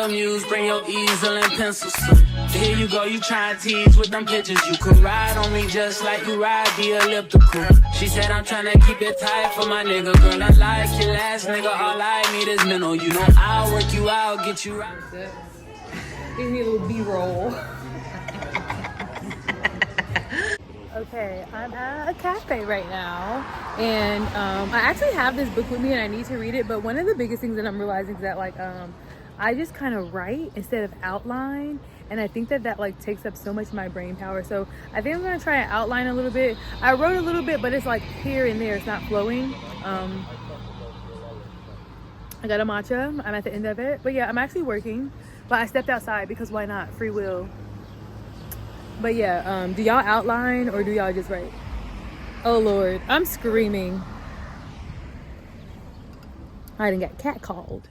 your muse, bring your easel and pencils. Here you go, you try and tease with them pictures. You could ride on me just like you ride the elliptical. She said I'm trying to keep it tight for my nigga. Girl, I like your last nigga, all I need is mental. You know I'll work you out, get you right. Give me a little B-roll. Okay, I'm at a cafe right now, and I actually have this book with me and I need to read it, but one of the biggest things that I'm realizing is that I just kind of write instead of outline, and I think that like takes up so much of my brain power. So I think I'm gonna try and outline a little bit. I wrote a little bit, but it's like here and there, it's not flowing. I got a matcha, I'm at the end of it, but yeah, I'm actually working, but I stepped outside because why not, free will. But yeah, do y'all outline or do y'all just write? Oh Lord, I'm screaming. I didn't get catcalled.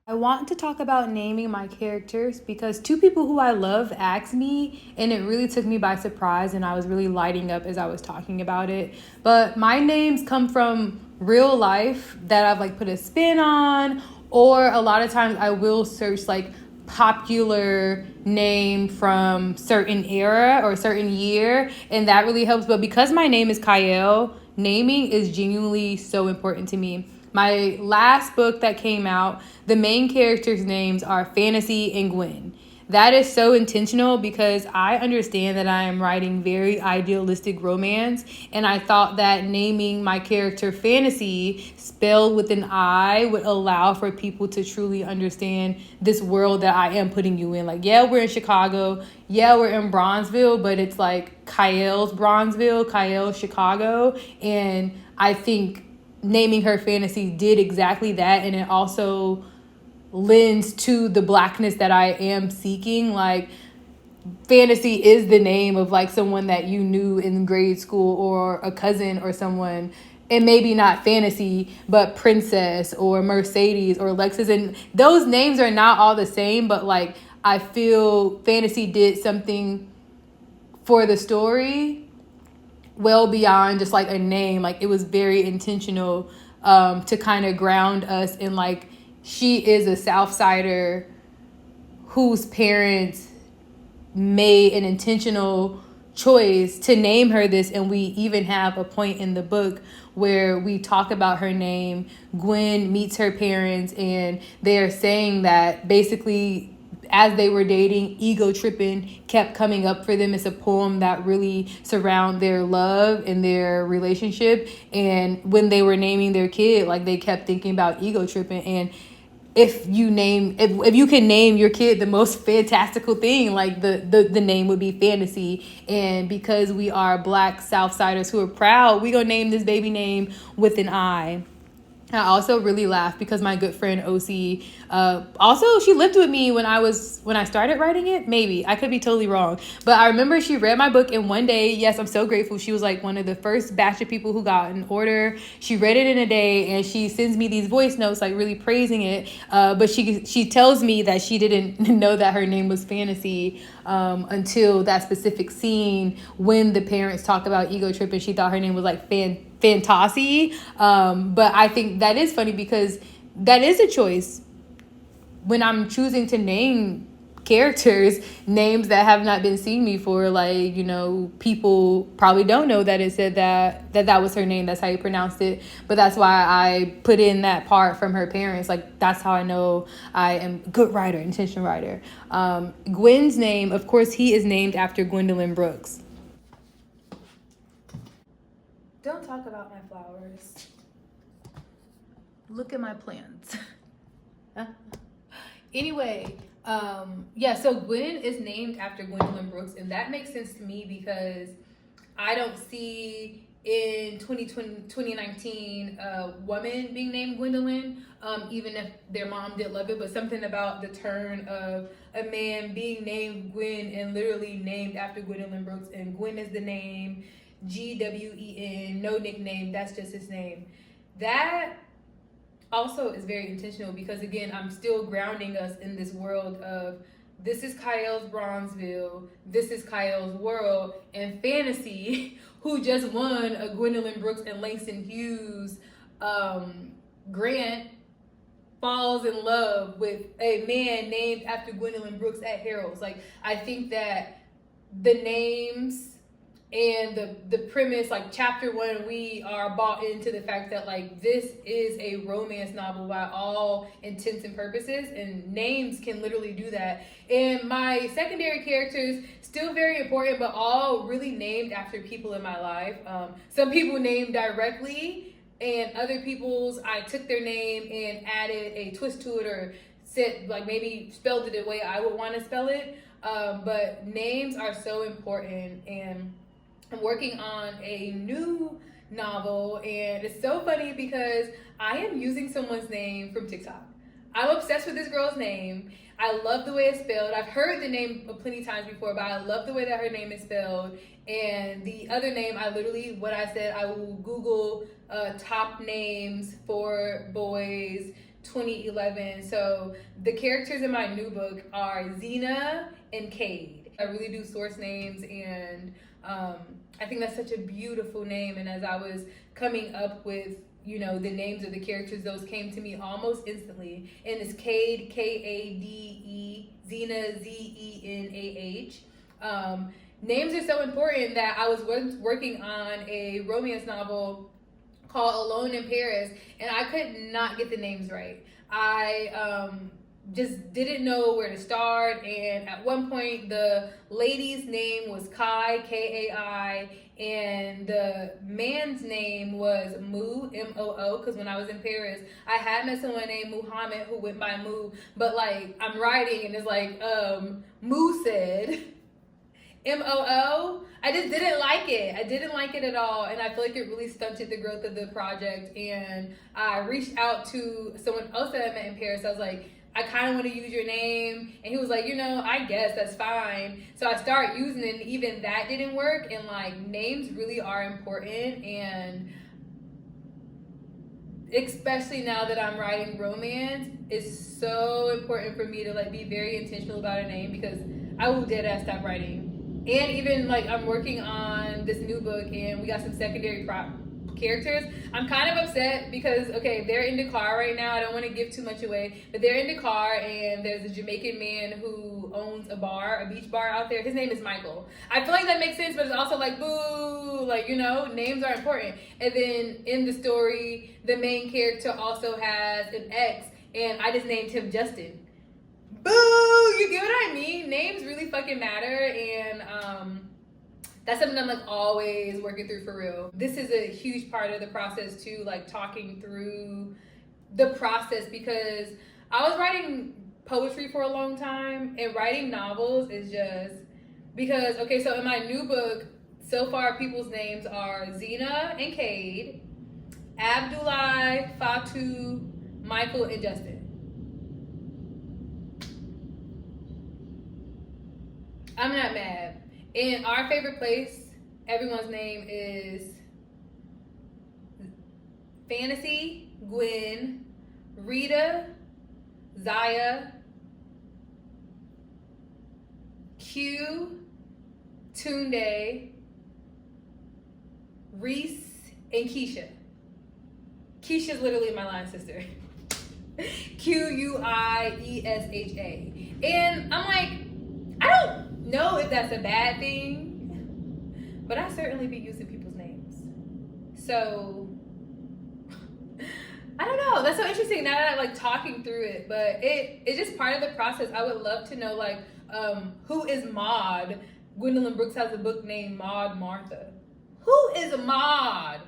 I want to talk about naming my characters because two people who I love asked me, and it really took me by surprise, and I was really lighting up as I was talking about it. But my names come from real life that I've like put a spin on, or a lot of times I will search like popular name from certain era or certain year, and that really helps. But because my name is Kyel, naming is genuinely so important to me. My last book that came out, the main characters' names are Fantasy and Gwen. That is so intentional because I understand that I am writing very idealistic romance, and I thought that naming my character Fantasy, spelled with an I, would allow for people to truly understand this world that I am putting you in. Like, yeah, we're in Chicago. Yeah, we're in Bronzeville, but it's like Kyel's Bronzeville, Kyel's Chicago. And I think naming her Fantasy did exactly that, and it also lends to the blackness that I am seeking. Like, Fantasy is the name of like someone that you knew in grade school or a cousin or someone, and maybe not Fantasy but Princess or Mercedes or Lexus, and those names are not all the same, but like I feel Fantasy did something for the story well beyond just like a name. Like, it was very intentional to kind of ground us in like, she is a Southsider whose parents made an intentional choice to name her this. And we even have a point in the book where we talk about her name. Gwen meets her parents, and they're saying that basically as they were dating, ego tripping kept coming up for them. It's a poem that really surrounds their love and their relationship. And when they were naming their kid, like, they kept thinking about ego tripping. And if you can name your kid the most fantastical thing, like the name would be Fantasy. And because we are Black Southsiders who are proud, we gonna name this baby name with an I. I also really laughed because my good friend OC, also she lived with me when I started writing it. Maybe I could be totally wrong, but I remember she read my book, and one day, yes, I'm so grateful, she was like one of the first batch of people who got an order. She read it in a day, and she sends me these voice notes like really praising it. But she tells me that she didn't know that her name was Fantasy until that specific scene when the parents talk about ego trip, and she thought her name was like Fantasy. But I think that is funny because that is a choice when I'm choosing to name characters names that have not been seen before. Like, you know, people probably don't know that it said that was her name. That's how you pronounced it. But that's why I put in that part from her parents. Like, that's how I know I am a good writer, intention writer. Gwen's name, of course, he is named after Gwendolyn Brooks. Don't talk about my flowers. Look at my plants. Anyway, so Gwen is named after Gwendolyn Brooks, and that makes sense to me because I don't see in 2019 a woman being named Gwendolyn, even if their mom did love it, but something about the turn of a man being named Gwen and literally named after Gwendolyn Brooks, and Gwen is the name, Gwen, no nickname, that's just his name. That also is very intentional because, again, I'm still grounding us in this world of this is Kyel's Bronzeville, this is Kyel's world, and Fantasy, who just won a Gwendolyn Brooks and Langston Hughes grant, falls in love with a man named after Gwendolyn Brooks at Harold's. Like, I think that the names and the premise, like chapter 1, we are bought into the fact that like this is a romance novel by all intents and purposes, and names can literally do that. And my secondary characters, still very important, but all really named after people in my life. Some people named directly, and other people's I took their name and added a twist to it, or said, like, maybe spelled it the way I would want to spell it. But names are so important, and I'm working on a new novel, and it's so funny because I am using someone's name from TikTok. I'm obsessed with this girl's name. I love the way it's spelled. I've heard the name plenty times before, but I love the way that her name is spelled. And the other name, I will Google top names for boys 2011. So the characters in my new book are Xena and Cade. I really do source names, and I think that's such a beautiful name. And as I was coming up with, you know, the names of the characters, those came to me almost instantly. And it's Cade, Kade, Xena, Zenah. Names are so important that I was working on a romance novel called Alone in Paris, and I could not get the names right. I just didn't know where to start, and at one point the lady's name was Kai, Kai, and the man's name was Moo, Moo, because when I was in Paris I had met someone named Muhammad who went by Moo, but like I'm writing and it's like Moo said Moo. I just didn't like it. I didn't like it at all, and I feel like it really stunted the growth of the project. And I reached out to someone else that I met in Paris. I was like, I kind of want to use your name, and he was like, you know, I guess that's fine. So I started using it, and even that didn't work. And like, names really are important, and especially now that I'm writing romance, it's so important for me to like be very intentional about a name, because I will dead ass stop writing. And even like I'm working on this new book, and we got some secondary characters. I'm kind of upset because, okay, they're in Dakar right now. I don't want to give too much away, but they're in Dakar, and there's a Jamaican man who owns a beach bar out there. His name is Michael. I feel like that makes sense, but it's also like, boo, like, you know, names are important. And then in the story, the main character also has an ex, and I just named him Justin. Boo! You get what I mean? Names really fucking matter, and that's something I'm like always working through for real. This is a huge part of the process too, like talking through the process, because I was writing poetry for a long time, and writing novels is just because, okay, so in my new book, so far people's names are Xena and Cade, Abdullah, Fatu, Michael, and Justin. I'm not mad. In our favorite place, everyone's name is Fantasy, Gwen, Rita, Zaya, Q, Tunde, Reese, and Keisha. Keisha's literally my line sister. Quiesha. And I'm like, I don't know if that's a bad thing, but I certainly be using people's names. So I don't know. That's so interesting now that I'm like talking through it, but it's just part of the process. I would love to know like who is Maud? Gwendolyn Brooks has a book named Maud Martha. Who is Maud?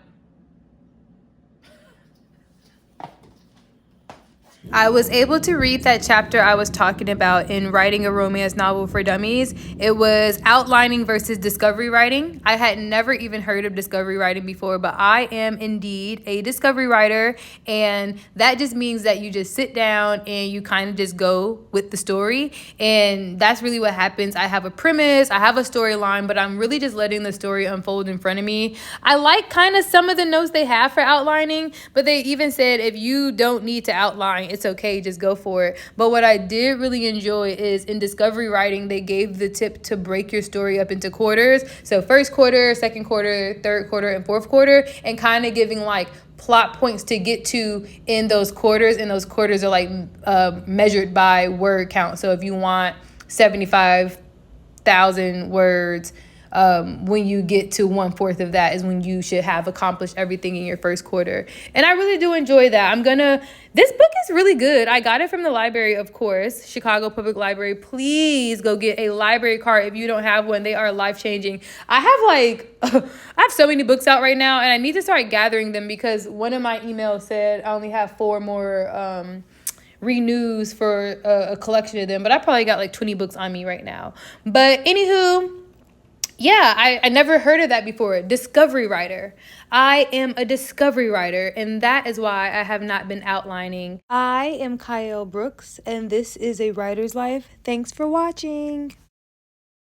I was able to read that chapter I was talking about in writing a romance novel for dummies. It was outlining versus discovery writing. I had never even heard of discovery writing before, but I am indeed a discovery writer, and that just means that you just sit down and you kind of just go with the story, and that's really what happens. I have a premise, I have a storyline, but I'm really just letting the story unfold in front of me. I like kind of some of the notes they have for outlining, but they even said if you don't need to outline fine. It's okay. Just go for it. But what I did really enjoy is in discovery writing, they gave the tip to break your story up into quarters. So first quarter, second quarter, third quarter, and fourth quarter, and kind of giving like plot points to get to in those quarters. And those quarters are like measured by word count. So if you want 75,000 words, when you get to 1/4 of that is when you should have accomplished everything in your first quarter. And I really do enjoy that. This book is really good. I got it from the library, of course, Chicago Public Library. Please go get a library card if you don't have one. They are life-changing. I have so many books out right now, and I need to start gathering them because one of my emails said I only have 4 more renews for a collection of them, but I probably got like 20 books on me right now. But anywho, yeah, I never heard of that before. Discovery writer. I am a discovery writer, and that is why I have not been outlining. I am Kyel Brooks, and this is A Writer's Life. Thanks for watching.